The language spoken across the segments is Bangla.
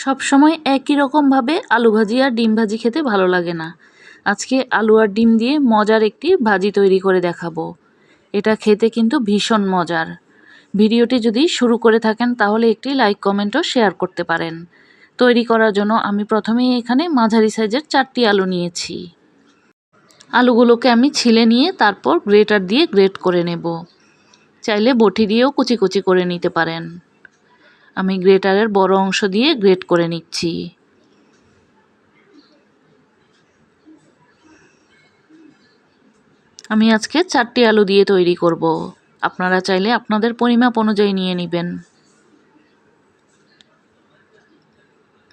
সব সময় একই রকমভাবে আলু ভাজি আর ডিম ভাজি খেতে ভালো লাগে না। আজকে আলু আর ডিম দিয়ে মজার একটি ভাজি তৈরি করে দেখাবো। এটা খেতে কিন্তু ভীষণ মজার। ভিডিওটি যদি শুরু করে থাকেন তাহলে একটি লাইক কমেন্ট ও শেয়ার করতে পারেন। তৈরি করার জন্য আমি প্রথমেই এখানে মাঝারি সাইজের 4টি আলু নিয়েছি। আলুগুলোকে আমি ছিলে নিয়ে তারপর গ্রেটার দিয়ে গ্রেট করে নেব। চাইলে বটি দিয়েও কুচি কুচি করে নিতে পারেন। আমি গ্রেটারের বড় অংশ দিয়ে গ্রেট করে নিচ্ছি। আমি আজকে 4টি আলু দিয়ে তৈরি করব। আপনারা চাইলে আপনাদের পরিমাপ অনুযায়ী নিয়ে নেবেন।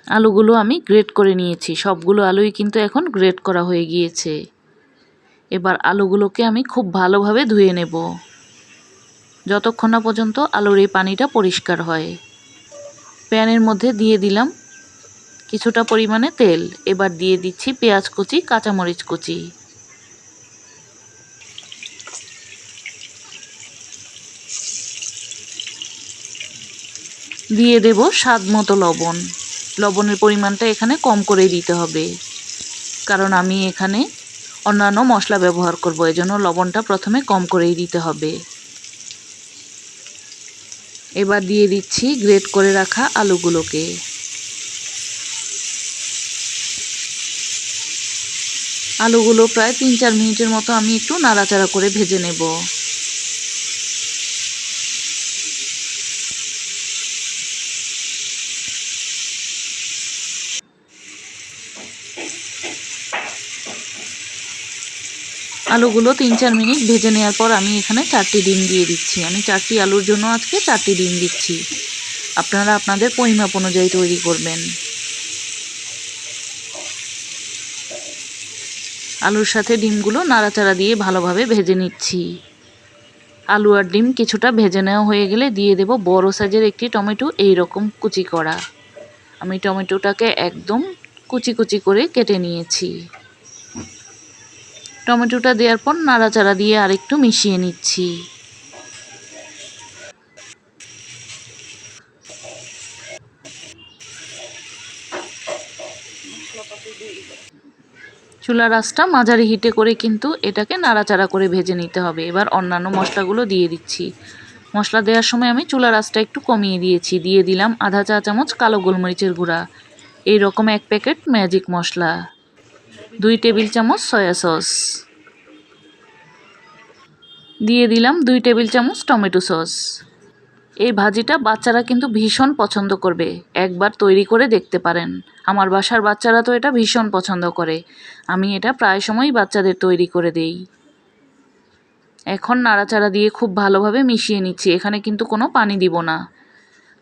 আলুগুলো আমি গ্রেট করে নিয়েছি। সবগুলো আলুই কিন্তু এখন গ্রেট করা হয়ে গিয়েছে। এবার আলুগুলোকে আমি খুব ভালোভাবে ধুয়ে নেব, যতক্ষণ না পর্যন্ত আলুর এই পানিটা পরিষ্কার হয়। প্যানের মধ্যে দিয়ে দিলাম কিছুটা পরিমাণে তেল। এবার দিয়ে দিচ্ছি পেঁয়াজ কুচি, কাঁচামরিচ কুচি। দিয়ে দেব স্বাদ মতো লবণ। লবণের পরিমাণটা এখানে কম করেই দিতে হবে, কারণ আমি এখানে অন্যান্য মশলা ব্যবহার করব, এজন্য লবণটা প্রথমে কম করেই দিতে হবে। এবার দিয়ে দিচ্ছি গ্রেট করে রাখা আলুগুলোকে। আলুগুলো প্রায় 3-4 মিনিটের মতো আমি একটু নাড়াচাড়া করে ভেজে নেব। আলুগুলো 3-4 মিনিট ভেজে নেওয়ার পর আমি এখানে 4টি ডিম দিয়ে দিচ্ছি। আমি 4টি আলুর জন্য আজকে 4টি ডিম দিচ্ছি। আপনারা আপনাদের পরিমাপ অনুযায়ী তৈরি করবেন। আলুর সাথে ডিমগুলো নাড়াচাড়া দিয়ে ভালোভাবে ভেজে নিচ্ছি। আলু আর ডিম কিছুটা ভেজে নেওয়া হয়ে গেলে দিয়ে দেব বড় সাইজের একটি টমেটো, এই রকম কুচি করা। আমি টমেটোটাকে একদম কুচি কুচি করে কেটে নিয়েছি। টমেটোটা দেওয়ার পর নাড়াচাড়া দিয়ে আরেকটু মিশিয়ে নিচ্ছি। চুলার আঁচটা মাঝারি হিটে করে কিন্তু এটাকে নাড়াচাড়া করে ভেজে নিতে হবে। এবার অন্যান্য মশলাগুলো দিয়ে দিচ্ছি। মশলা দেওয়ার সময় আমি চুলার আঁচটা একটু কমিয়ে দিয়েছি। দিয়ে দিলাম আধা চা চামচ কালো গোলমরিচের গুঁড়া, এই রকম 1 প্যাকেট ম্যাজিক মশলা, 2 টেবিল চামচ সয়া সস, দিয়ে দিলাম 2 টেবিল চামচ টমেটো সস। এই ভাজিটা বাচ্চারা কিন্তু ভীষণ পছন্দ করবে, একবার তৈরি করে দেখতে পারেন। আমার বাসার বাচ্চারা তো এটা ভীষণ পছন্দ করে। আমি এটা প্রায় সময়ই বাচ্চাদের তৈরি করে দেই। এখন নাড়াচাড়া দিয়ে খুব ভালোভাবে মিশিয়ে নিচ্ছি। এখানে কিন্তু কোনো পানি দিব না।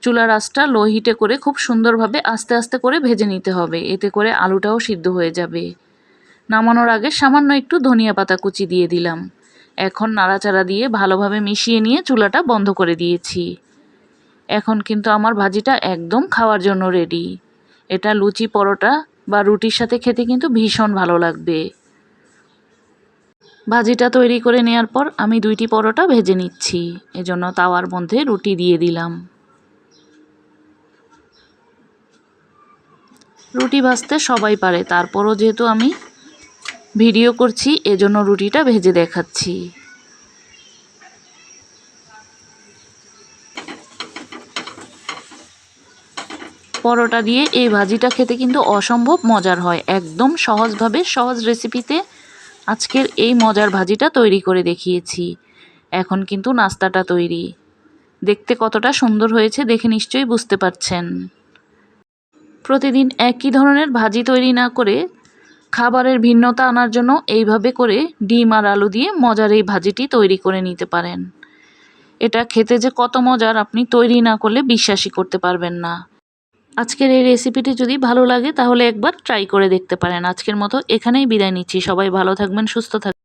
চুলার আঁচটা লো হিটে করে খুব সুন্দরভাবে আস্তে আস্তে করে ভেজে নিতে হবে, এতে করে আলুটাও সিদ্ধ হয়ে যাবে। নামানোর আগে সামান্য একটু ধনিয়া পাতা কুচি দিয়ে দিলাম। এখন নাড়াচাড়া দিয়ে ভালোভাবে মিশিয়ে নিয়ে চুলাটা বন্ধ করে দিয়েছি। এখন কিন্তু আমার ভাজিটা একদম খাওয়ার জন্য রেডি। এটা লুচি, পরোটা বা রুটির সাথে খেতে কিন্তু ভীষণ ভালো লাগবে। ভাজিটা তৈরি করে নেওয়ার পর আমি 2টি পরোটা ভেজে নিচ্ছি, এজন্য তাওয়ার মধ্যে রুটি দিয়ে দিলাম। রুটি ভাজতে সবাই পারে, তারপরও যেহেতু আমি ভিডিও করছি এজন্য রুটিটা ভেজে দেখাচ্ছি। পরোটা দিয়ে এই ভাজিটা খেতে কিন্তু অসম্ভব মজার হয়। একদম সহজভাবে, সহজ রেসিপিতে আজকের এই মজার ভাজিটা তৈরি করে দেখিয়েছি। এখন কিন্তু নাস্তাটা তৈরি। দেখতে কতটা সুন্দর হয়েছে দেখে নিশ্চয়ই বুঝতে পারছেন। প্রতিদিন একই ধরনের ভাজি তৈরি না করে খাবারের ভিন্নতা আনার জন্য এইভাবে করে ডিম আর আলু দিয়ে মজার এই ভাজিটি তৈরি করে নিতে পারেন। এটা খেতে যে কত মজার আপনি তৈরি না করলে বিশ্বাসই করতে পারবেন না। আজকের এই রেসিপিটি যদি ভালো লাগে তাহলে একবার ট্রাই করে দেখতে পারেন। আজকের মতো এখানেই বিদায় নিচ্ছি। সবাই ভালো থাকবেন, সুস্থ থাকবেন।